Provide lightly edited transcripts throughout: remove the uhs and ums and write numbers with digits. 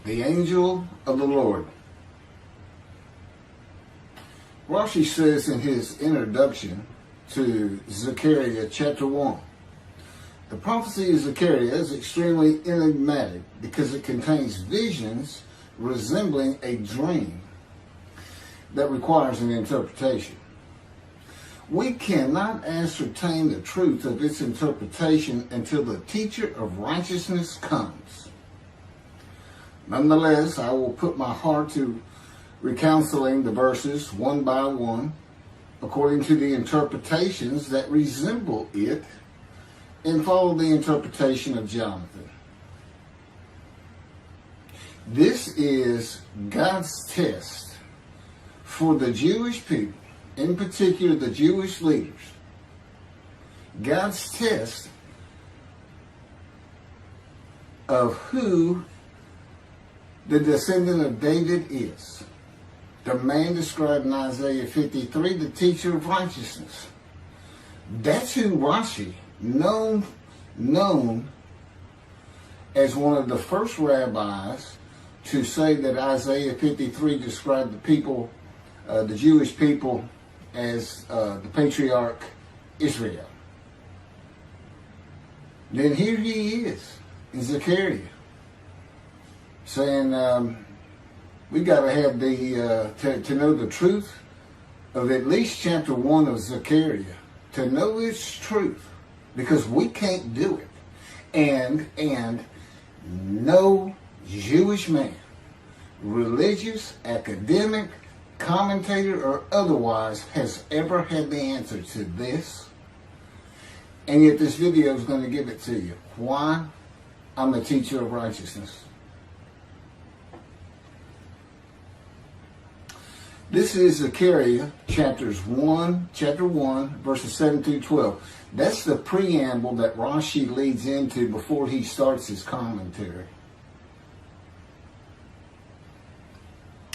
The angel of the Lord. Rashi says in his introduction to Zechariah Chapter One, the prophecy of Zechariah is extremely enigmatic because it contains visions resembling a dream that requires an interpretation. We cannot ascertain the truth of its interpretation until the teacher of righteousness comes. Nonetheless, I will put my heart to reconciling the verses one by one according to the interpretations that resemble it and follow the interpretation of Jonathan. This is God's test for the Jewish people, in particular the Jewish leaders. God's test of who the descendant of David is. The man described in Isaiah 53, the teacher of righteousness. That's who Rashi, known as one of the first rabbis to say that Isaiah 53 described the people, the Jewish people, as the patriarch Israel. Then here he is in Zechariah saying we got to have the to know the truth of at least chapter 1 of Zechariah, to know its truth, because we can't do it, and no Jewish man, religious, academic, commentator, or otherwise, has ever had the answer to this. And yet this video is going to give it to you. Why? I'm a teacher of righteousness. This is Zechariah chapter 1, verses 7 through 12. That's the preamble that Rashi leads into before he starts his commentary.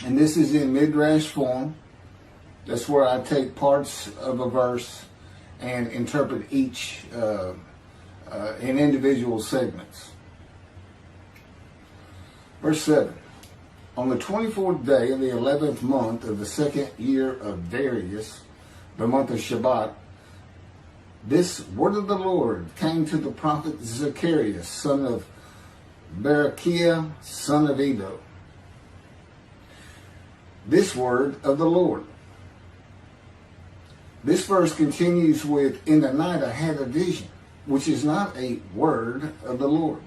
And this is in Midrash form. That's where I take parts of a verse and interpret each in individual segments. Verse 7. On the 24th day of the 11th month of the second year of Darius, the month of Shebat, this word of the Lord came to the prophet Zechariah, son of Berechiah, son of Iddo. This word of the Lord. This verse continues with, in the night I had a vision, which is not a word of the Lord.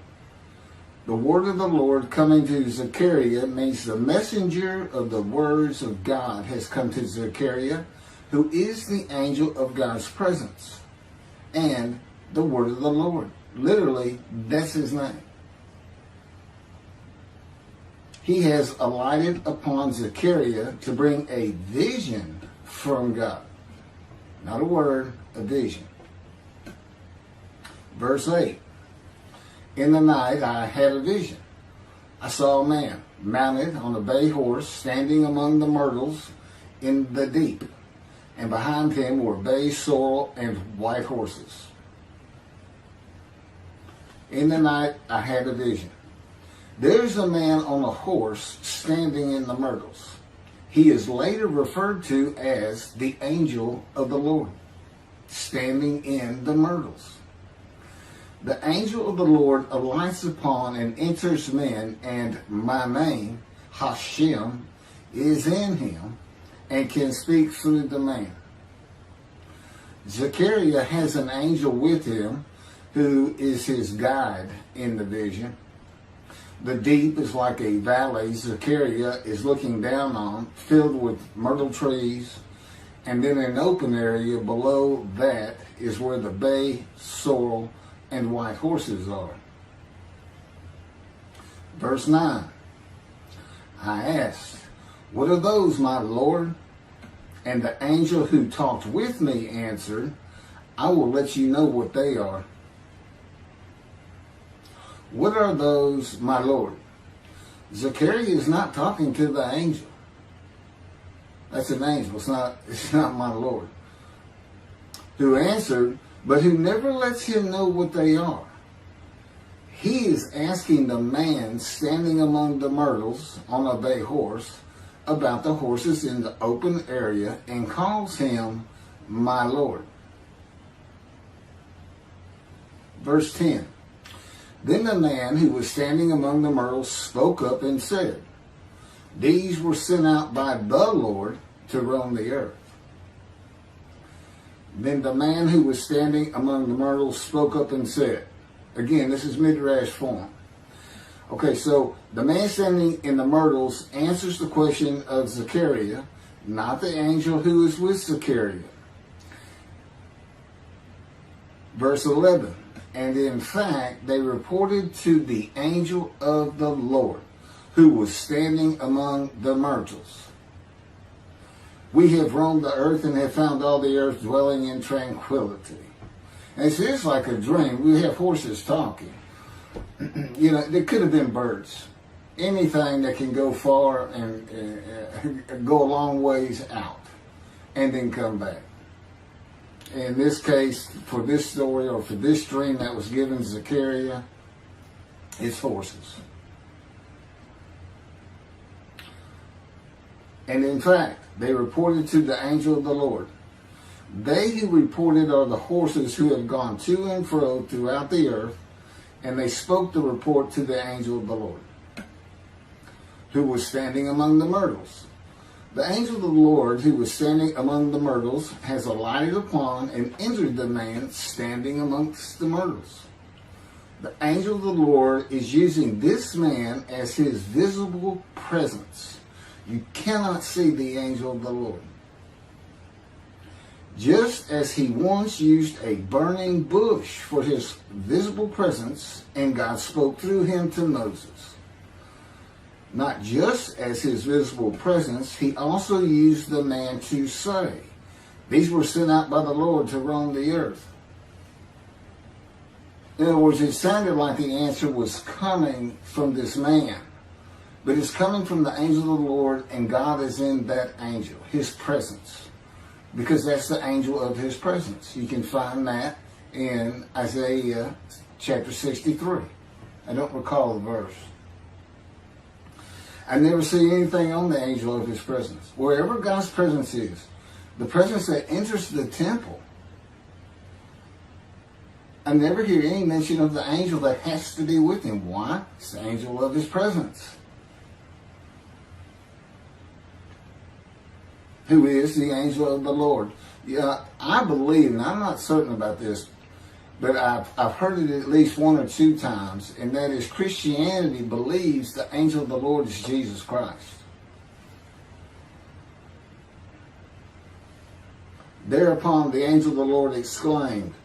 The word of the Lord coming to Zechariah means the messenger of the words of God has come to Zechariah, who is the angel of God's presence, and the word of the Lord. Literally, that's his name. He has alighted upon Zechariah to bring a vision from God. Not a word, a vision. Verse 8. In the night I had a vision. I saw a man mounted on a bay horse standing among the myrtles in the deep, and behind him were bay, sorrel, and white horses. In the night I had a vision. There's a man on a horse standing in the myrtles. He is later referred to as the angel of the Lord, standing in the myrtles. The angel of the Lord alights upon and enters men, and my name, Hashem, is in him and can speak through the man. Zechariah has an angel with him who is his guide in the vision. The deep is like a valley Zechariah is looking down on, filled with myrtle trees, and then an open area below that is where the bay, sorrel, and white horses are. Verse 9. I asked, what are those, my Lord? And the angel who talked with me answered, I will let you know what they are. What are those, my Lord? Zechariah is not talking to the angel. That's an angel. It's not my Lord. Who answered, but who never lets him know what they are. he is asking the man standing among the myrtles on a bay horse about the horses in the open area and calls him my Lord. Verse 10. Then the man who was standing among the myrtles spoke up and said, these were sent out by the Lord to roam the earth. Then the man who was standing among the myrtles spoke up and said, again, this is Midrash form. Okay, so the man standing in the myrtles answers the question of Zechariah, not the angel who is with Zechariah. Verse 11. And in fact, they reported to the angel of the Lord, who was standing among the myrtles. We have roamed the earth and have found all the earth dwelling in tranquility. And it's just like a dream. We have horses talking. You know, there could have been birds. Anything that can go far and go a long ways out and then come back. In this case, for this story or for this dream that was given to Zechariah, it's horses. And in fact, they reported to the angel of the Lord. They who reported are the horses who have gone to and fro throughout the earth, and they spoke the report to the angel of the Lord, who was standing among the myrtles. The angel of the Lord, who was standing among the myrtles, has alighted upon and entered the man standing amongst the myrtles. The angel of the Lord is using this man as his visible presence. You cannot see the angel of the Lord. Just as he once used a burning bush for his visible presence, and God spoke through him to Moses. Not just as his visible presence, he also used the man to say, these were sent out by the Lord to roam the earth. In other words, it sounded like the answer was coming from this man. But it's coming from the angel of the Lord, and God is in that angel, his presence. Because that's the angel of his presence. You can find that in Isaiah chapter 63. I don't recall the verse. I never see anything on the angel of his presence. Wherever God's presence is, the presence that enters the temple, I never hear any mention of the angel that has to be with him. Why? It's the angel of his presence, who is the angel of the Lord. Yeah, I believe, and I'm not certain about this, but I've heard it at least one or two times, and that is Christianity believes the angel of the Lord is Jesus Christ. Thereupon the angel of the Lord exclaimed,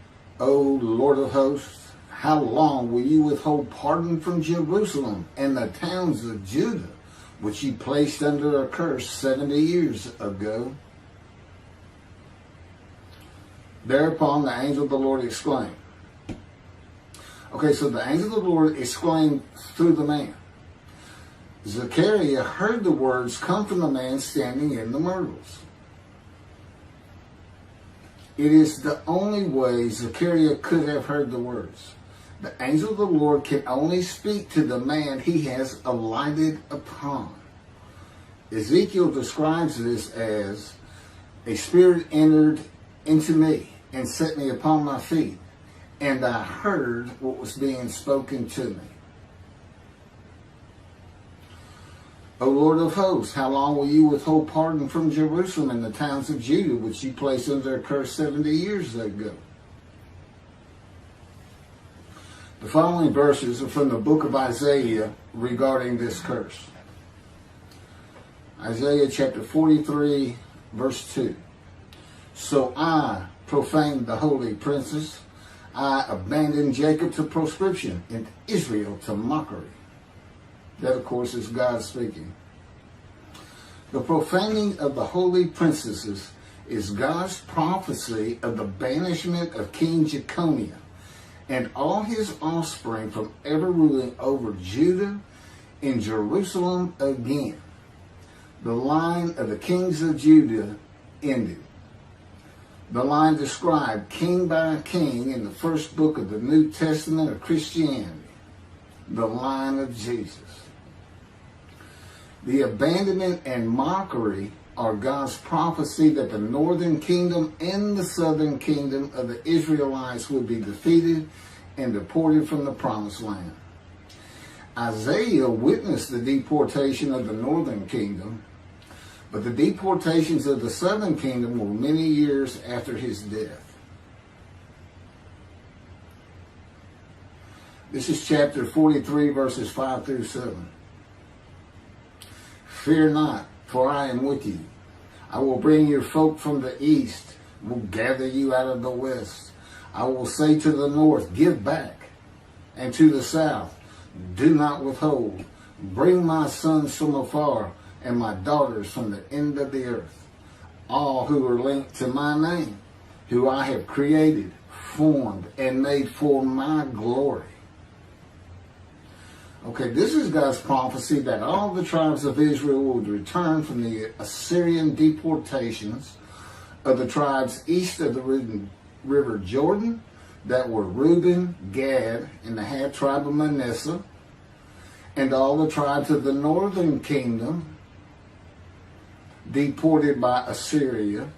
O Lord of hosts, how long will you withhold pardon from Jerusalem and the towns of Judah, which you placed under a curse 70 years ago? Thereupon the angel of the Lord exclaimed. Okay, so the angel of the Lord exclaimed through the man. Zechariah heard the words come from the man standing in the myrtles. It is the only way Zechariah could have heard the words. The angel of the Lord can only speak to the man he has alighted upon. Ezekiel describes this as, a spirit entered into me and set me upon my feet, and I heard what was being spoken to me. O Lord of hosts, how long will you withhold pardon from Jerusalem and the towns of Judah, which you placed under a curse 70 years ago? The following verses are from the book of Isaiah regarding this curse. Isaiah chapter 43, verse 2. So I profaned the holy princes. I abandoned Jacob to proscription and Israel to mockery. That, of course, is God speaking. The profaning of the holy princesses is God's prophecy of the banishment of King Jeconiah and all his offspring from ever ruling over Judah and Jerusalem again. The line of the kings of Judah ended. The line described king by king in the first book of the New Testament of Christianity. the line of Jesus. The abandonment and mockery are God's prophecy that the northern kingdom and the southern kingdom of the Israelites would be defeated and deported from the promised land. Isaiah witnessed the deportation of the northern kingdom, but the deportations of the southern kingdom were many years after his death. This is chapter 43, verses 5 through 7. Fear not, for I am with you. I will bring your folk from the east, will gather you out of the west. I will say to the north, give back, and to the south, do not withhold. Bring my sons from afar, and my daughters from the end of the earth, all who are linked to my name, who I have created, formed, and made for my glory. Okay, this is God's prophecy that all the tribes of Israel would return from the Assyrian deportations of the tribes east of the river Jordan, that were Reuben, Gad, and the half tribe of Manasseh, and all the tribes of the northern kingdom, deported by Assyria,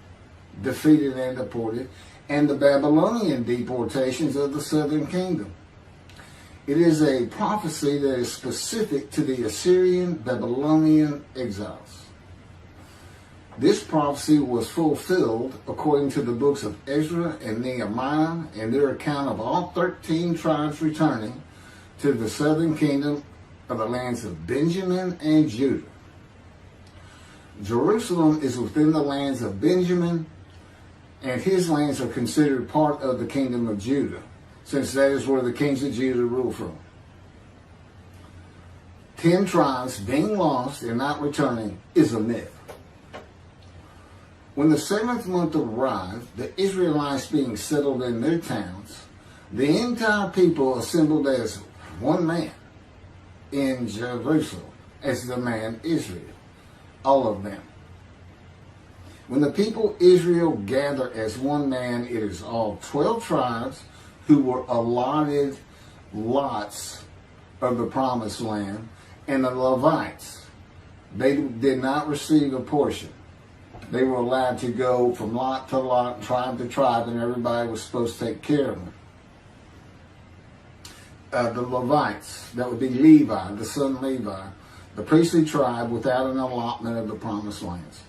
defeated and deported, and the Babylonian deportations of the southern kingdom. It is a prophecy that is specific to the Assyrian Babylonian exiles. This prophecy was fulfilled according to the books of Ezra and Nehemiah and their account of all 13 tribes returning to the southern kingdom of the lands of Benjamin and Judah. Jerusalem is within the lands of Benjamin, and his lands are considered part of the kingdom of Judah, since that is where the kings of Judah rule from. 10 tribes being lost and not returning is a myth. When the 7th month arrived, the Israelites being settled in their towns, the entire people assembled as one man in Jerusalem, as the man Israel, all of them. When the people Israel gather as one man, it is all 12 tribes who were allotted lots of the promised land, and the Levites, they did not receive a portion. They were allowed to go from lot to lot, tribe to tribe, and everybody was supposed to take care of them. The Levites, that would be Levi, the son Levi, the priestly tribe without an allotment of the promised lands.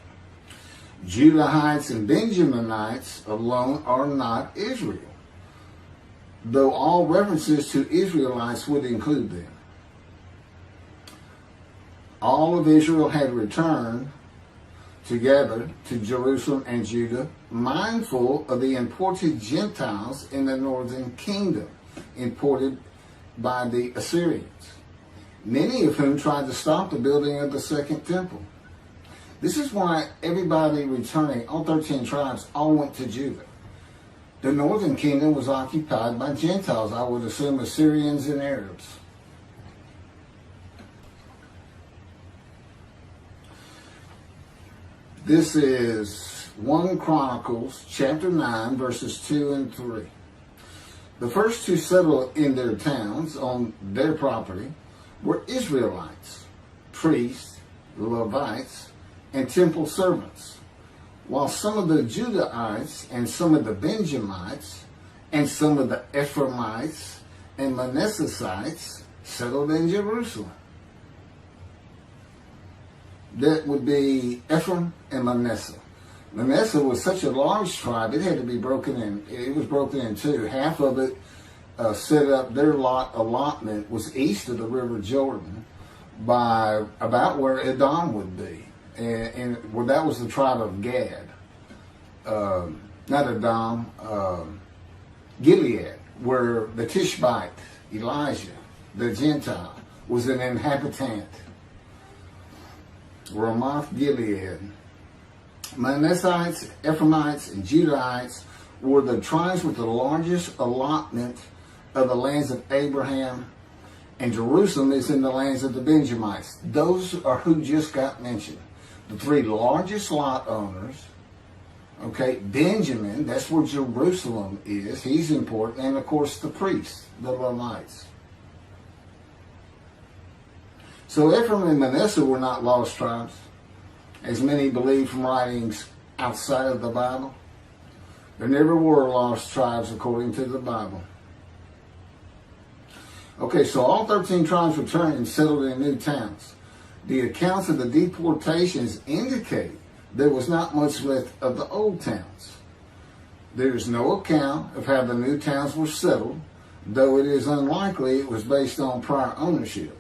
Judahites and Benjaminites alone are not Israel, though all references to Israelites would include them. All of Israel had returned together to Jerusalem and Judah, mindful of the imported Gentiles in the northern kingdom, imported by the Assyrians, many of whom tried to stop the building of the second temple. This is why everybody returning, all 13 tribes, all went to Judah. The northern kingdom was occupied by Gentiles, I would assume Assyrians and Arabs. This is 1 Chronicles chapter 9, verses 2 and 3. The first to settle in their towns on their property were Israelites, priests, Levites, and temple servants, while some of the Judahites and some of the Benjamites and some of the Ephraimites and Manassesites settled in Jerusalem. That would be Ephraim and Manasseh. Manasseh was such a large tribe, it had to be broken in. It was broken in two. Half of it set up, their allotment was east of the river Jordan by about where Edom would be. And well, that was the tribe of Gad. Not Edom, Gilead, where the Tishbite, Elijah, the Gentile, was an inhabitant. Ramoth Gilead. Manassites, Ephraimites, and Judahites were the tribes with the largest allotment of the lands of Abraham, and Jerusalem is in the lands of the Benjamites. Those are who just got mentioned. The 3 largest lot owners. Okay, Benjamin, that's where Jerusalem is. He's important. And of course the priests, the Levites. So Ephraim and Manasseh were not lost tribes, as many believe from writings outside of the Bible. There never were lost tribes according to the Bible. Okay, so all 13 tribes returned and settled in new towns. The accounts of the deportations indicate there was not much left of the old towns. There is no account of how the new towns were settled, though it is unlikely it was based on prior ownership.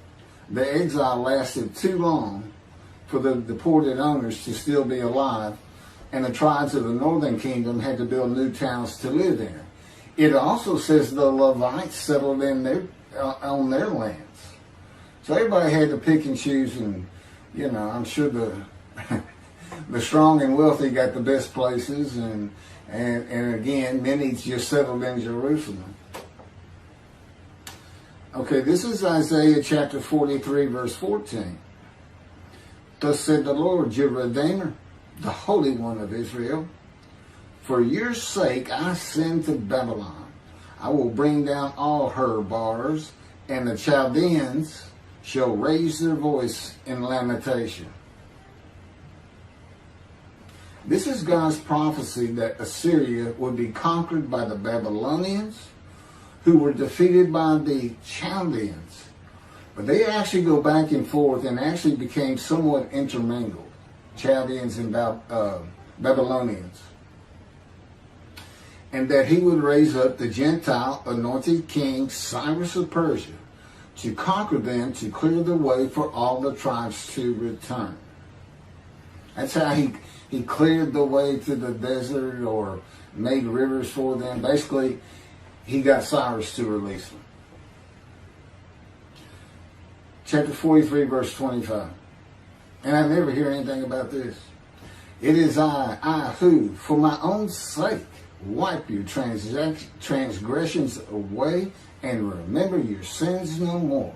The exile lasted too long for the deported owners to still be alive, and the tribes of the northern kingdom had to build new towns to live in. It also says the Levites settled in on their lands. So everybody had to pick and choose, and I'm sure the strong and wealthy got the best places, and again, many just settled in Jerusalem. Okay, this is Isaiah chapter 43, verse 14. Thus said the Lord, your Redeemer, the Holy One of Israel, for your sake I send to Babylon. I will bring down all her bars, and the Chaldeans shall raise their voice in lamentation. This is God's prophecy that Assyria would be conquered by the Babylonians, who were defeated by the Chaldeans. But they actually go back and forth and actually became somewhat intermingled, Chaldeans and Babylonians. And that he would raise up the Gentile anointed king Cyrus of Persia to conquer them, to clear the way for all the tribes to return. That's how he cleared the way to the desert or made rivers for them. Basically, he got Cyrus to release them. Chapter 43, verse 25. And I never hear anything about this. It is I who, for my own sake, wipe your transgressions away and remember your sins no more.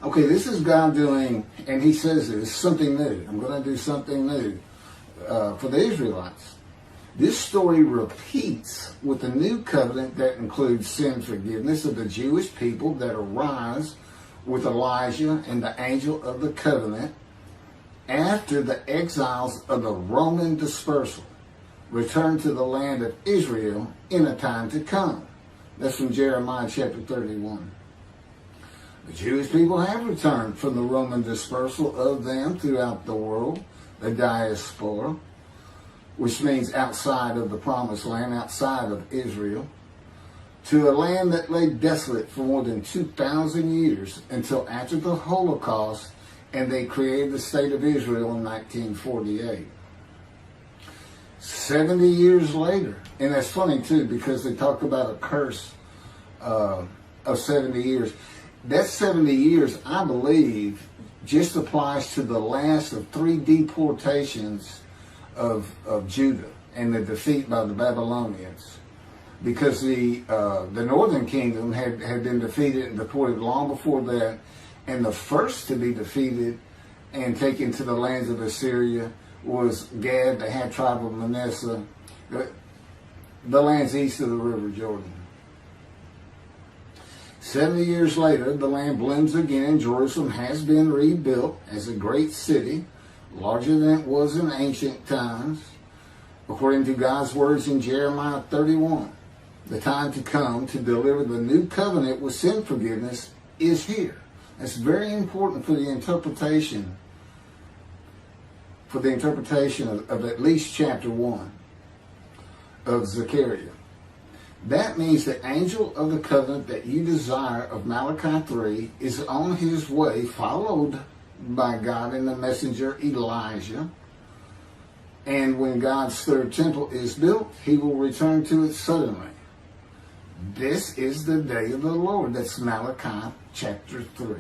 Okay, this is God doing, and he says this, something new. I'm going to do something new for the Israelites. This story repeats with the new covenant that includes sin forgiveness of the Jewish people that arise with Elijah and the angel of the covenant after the exiles of the Roman dispersal return to the land of Israel in a time to come. That's from Jeremiah chapter 31. The Jewish people have returned from the Roman dispersal of them throughout the world, the diaspora, which means outside of the promised land, outside of Israel, to a land that lay desolate for more than 2,000 years until after the Holocaust, and they created the state of Israel in 1948. 70 years later, and that's funny too, because they talk about a curse of 70 years. That 70 years, I believe, just applies to the last of 3 deportations of Judah and the defeat by the Babylonians. Because the northern kingdom had been defeated and deported long before that, and the first to be defeated and taken to the lands of Assyria was Gad, the half tribe of Manasseh, the lands east of the River Jordan. 70 years later, the land blooms again, and Jerusalem has been rebuilt as a great city, larger than it was in ancient times, according to God's words in Jeremiah 31. The time to come to deliver the new covenant with sin forgiveness is here. That's very important for the interpretation of at least chapter 1 of Zechariah. That means the angel of the covenant that you desire of Malachi 3 is on his way, followed by God and the messenger Elijah. And when God's third temple is built, he will return to it suddenly. This is the day of the Lord. That's Malachi chapter 3.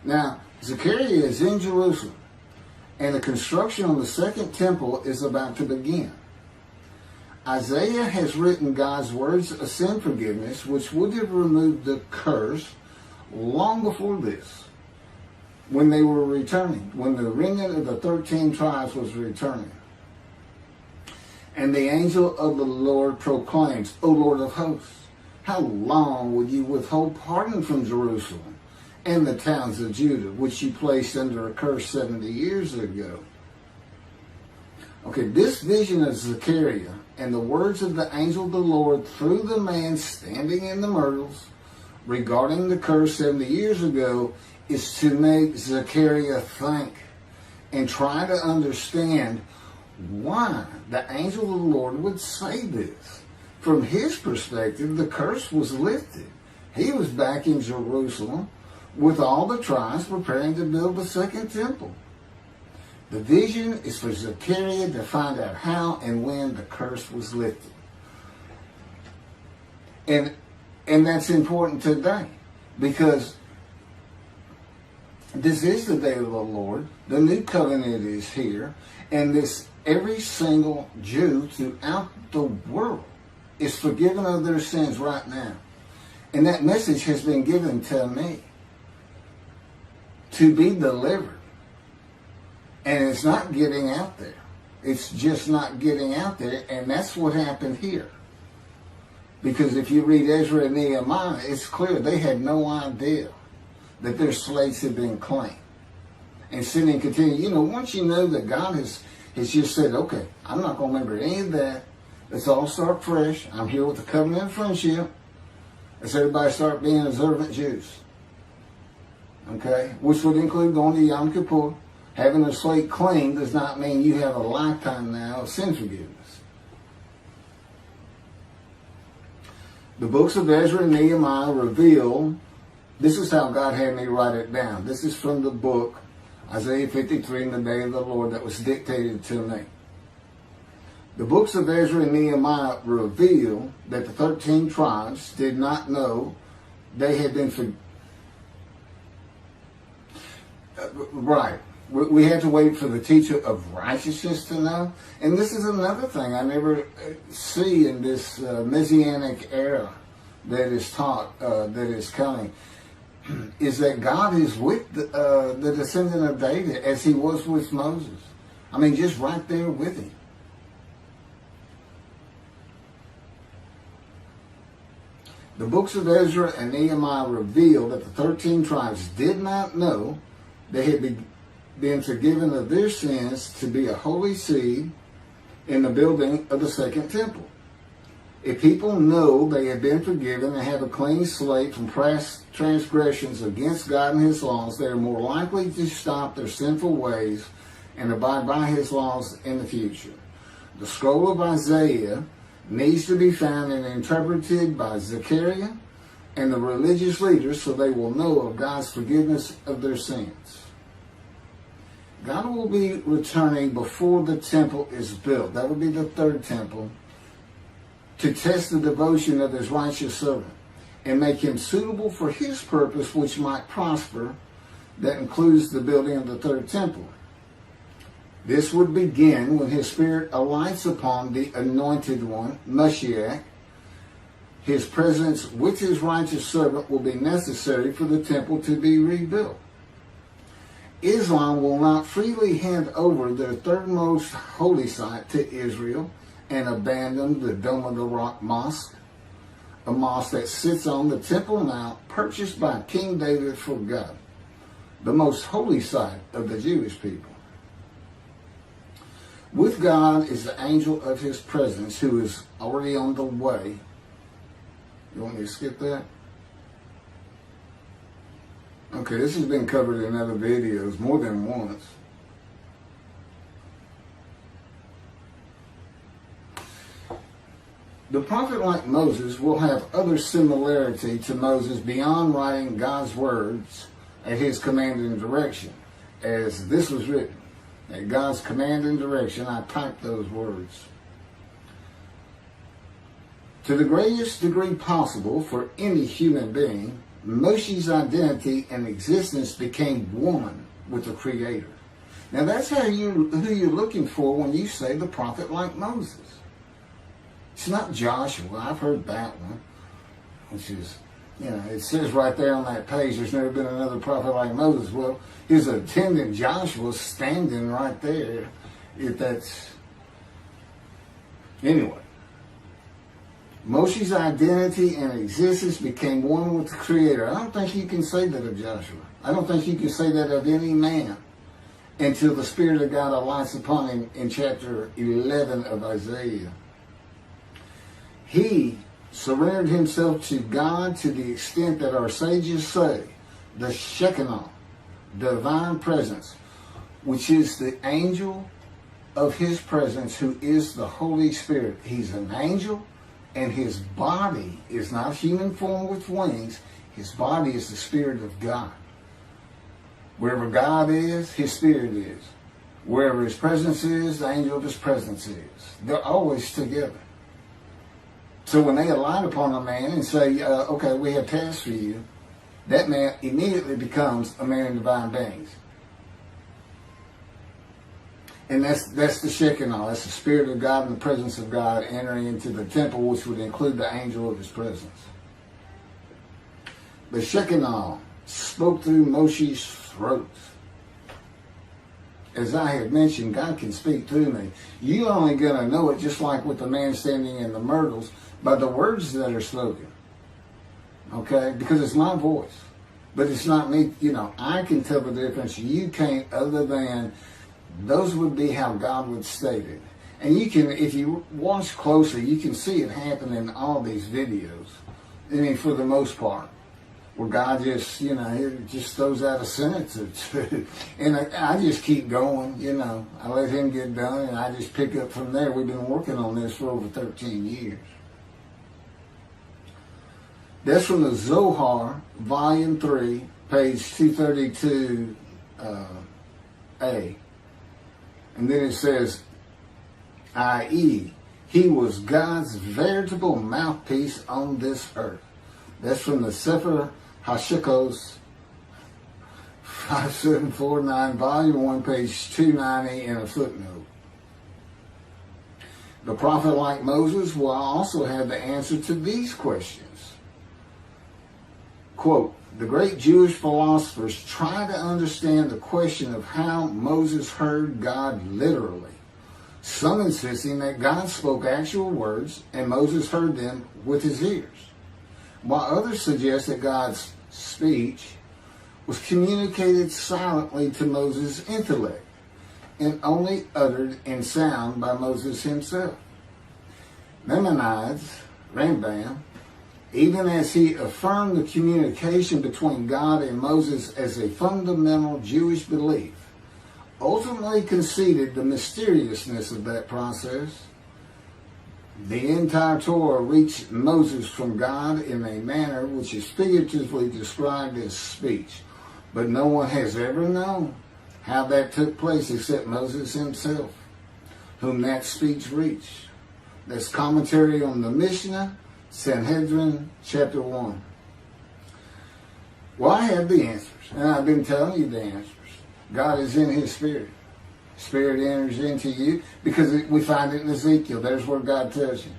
Now, Zechariah is in Jerusalem, and the construction on the second temple is about to begin. Isaiah has written God's words of sin forgiveness, which would have removed the curse long before this, when they were returning, when the remnant of the 13 tribes was returning. And the angel of the Lord proclaims, O Lord of hosts, how long will you withhold pardon from Jerusalem and the towns of Judah, which you placed under a curse 70 years ago? Okay, this vision of Zechariah and the words of the angel of the Lord through the man standing in the myrtles regarding the curse 70 years ago is to make Zechariah think and try to understand why the angel of the Lord would say this. From his perspective, the curse was lifted. He was back in Jerusalem with all the tribes preparing to build the second temple. The vision is for Zechariah to find out how and when the curse was lifted. And that's important today, because this is the day of the Lord. The new covenant is here, and every single Jew throughout the world is forgiven of their sins right now. And that message has been given to me to be delivered. And it's not getting out there. It's just not getting out there, and that's what happened here. Because if you read Ezra and Nehemiah, it's clear they had no idea that their slates had been claimed. And sin and continue. Once you know that God has just said, okay, I'm not going to remember any of that. Let's all start fresh. I'm here with the covenant of friendship. Let's everybody start being observant Jews. Okay? Which would include going to Yom Kippur. Having a slate clean does not mean you have a lifetime now of sin forgiveness. The books of Ezra and Nehemiah reveal, this is how God had me write it down. This is from the book, Isaiah 53, in the day of the Lord, that was dictated to me. The books of Ezra and Nehemiah reveal that the 13 tribes did not know they had been forgiven. Right. We had to wait for the teacher of righteousness to know. And this is another thing I never see in this Messianic era that is taught, that is coming, is that God is with the descendant of David as he was with Moses. I mean, just right there with him. The books of Ezra and Nehemiah reveal that the 13 tribes did not know they had been forgiven of their sins to be a holy seed in the building of the second temple. If people know they have been forgiven and have a clean slate from past transgressions against God and his laws, they are more likely to stop their sinful ways and abide by his laws in the future. The scroll of Isaiah needs to be found and interpreted by Zechariah and the religious leaders so they will know of God's forgiveness of their sins. God will be returning before the temple is built. That would be the third temple, to test the devotion of his righteous servant and make him suitable for his purpose, which might prosper. That includes the building of the third temple. This would begin when his spirit alights upon the anointed one, Moshiach. His presence with his righteous servant will be necessary for the temple to be rebuilt. Islam will not freely hand over their third most holy site to Israel and abandon the Dome of the Rock Mosque, a mosque that sits on the Temple Mount purchased by King David for God, the most holy site of the Jewish people. With God is the angel of his presence who is already on the way. You want me to skip that? Okay, this has been covered in other videos more than once. The prophet like Moses will have other similarity to Moses beyond writing God's words at his command and direction. As this was written, at God's command and direction, I typed those words. To the greatest degree possible for any human being, Moshe's identity and existence became one with the Creator. Now that's who you're looking for when you say the prophet like Moses. It's not Joshua. I've heard that one, which is, it says right there on that page, there's never been another prophet like Moses. Well, his attendant Joshua standing right there, if that's, anyway. Moshe's identity and existence became one with the Creator. I don't think you can say that of Joshua. I don't think you can say that of any man until the Spirit of God alights upon him in chapter 11 of Isaiah. He surrendered himself to God to the extent that our sages say the Shekinah, divine presence, which is the angel of his presence, who is the Holy Spirit. He's an angel, and his body is not human form with wings. His body is the Spirit of God. Wherever God is, his Spirit is. Wherever his presence is, the angel of his presence is. They're always together. So when they alight upon a man and say, okay, we have tasks for you, that man immediately becomes a man in divine beings. And that's the Shekinah. That's the Spirit of God and the presence of God entering into the temple, which would include the angel of his presence. The Shekinah spoke through Moshe's throat. As I had mentioned, God can speak through me. You're only going to know it, just like with the man standing in the myrtles, by the words that are spoken. Okay? Because it's my voice. But it's not me. You know, I can tell the difference. You can't, other than those would be how God would state it. And you can, if you watch closely, you can see it happen in all these videos. I mean, for the most part. Where God just, you know, it just throws out a sentence or two. And I just keep going, you know. I let him get done and I just pick up from there. We've been working on this for over 13 years. That's from the Zohar, Volume 3, page 232A. And then it says, i.e., he was God's veritable mouthpiece on this earth. That's from the Sefer Hashikos 5749, Volume 1, page 290, and a footnote. The prophet, like Moses, will also have the answer to these questions. Quote, the great Jewish philosophers try to understand the question of how Moses heard God literally, some insisting that God spoke actual words and Moses heard them with his ears, while others suggest that God's speech was communicated silently to Moses' intellect and only uttered in sound by Moses himself. Maimonides, Rambam, even as he affirmed the communication between God and Moses as a fundamental Jewish belief, ultimately conceded the mysteriousness of that process. The entire Torah reached Moses from God in a manner which is figuratively described as speech, but no one has ever known how that took place except Moses himself, whom that speech reached. That's commentary on the Mishnah, Sanhedrin, Chapter 1. Well, I have the answers, and I've been telling you the answers. God is in his Spirit. Spirit enters into you, because we find it in Ezekiel. There's where God tells you.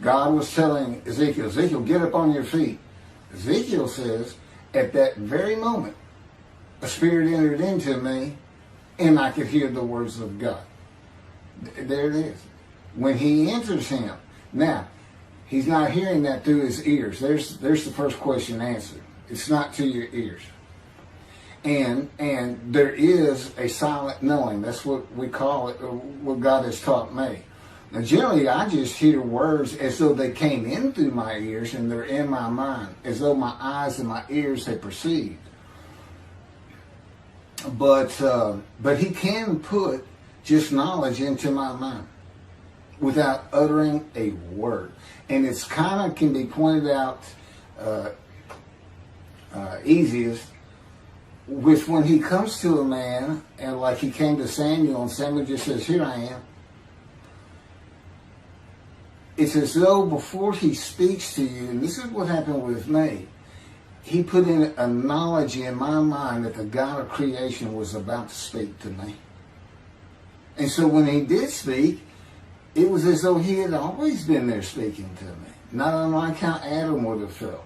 God was telling Ezekiel, get up on your feet. Ezekiel says, at that very moment, a spirit entered into me, and I could hear the words of God. There it is. When he enters him. Now, he's not hearing that through his ears. There's the first question answered. It's not to your ears. And there is a silent knowing. That's what we call it, or what God has taught me. Now, generally, I just hear words as though they came in through my ears and they're in my mind, as though my eyes and my ears have perceived. But he can put just knowledge into my mind without uttering a word. And it's kind of can be pointed out easiest with when he comes to a man, and like he came to Samuel, and Samuel just says, here I am. It's as though before he speaks to you, and this is what happened with me, he put in a knowledge in my mind that the God of creation was about to speak to me. And so when he did speak, it was as though he had always been there speaking to me. Not unlike how Adam would have felt.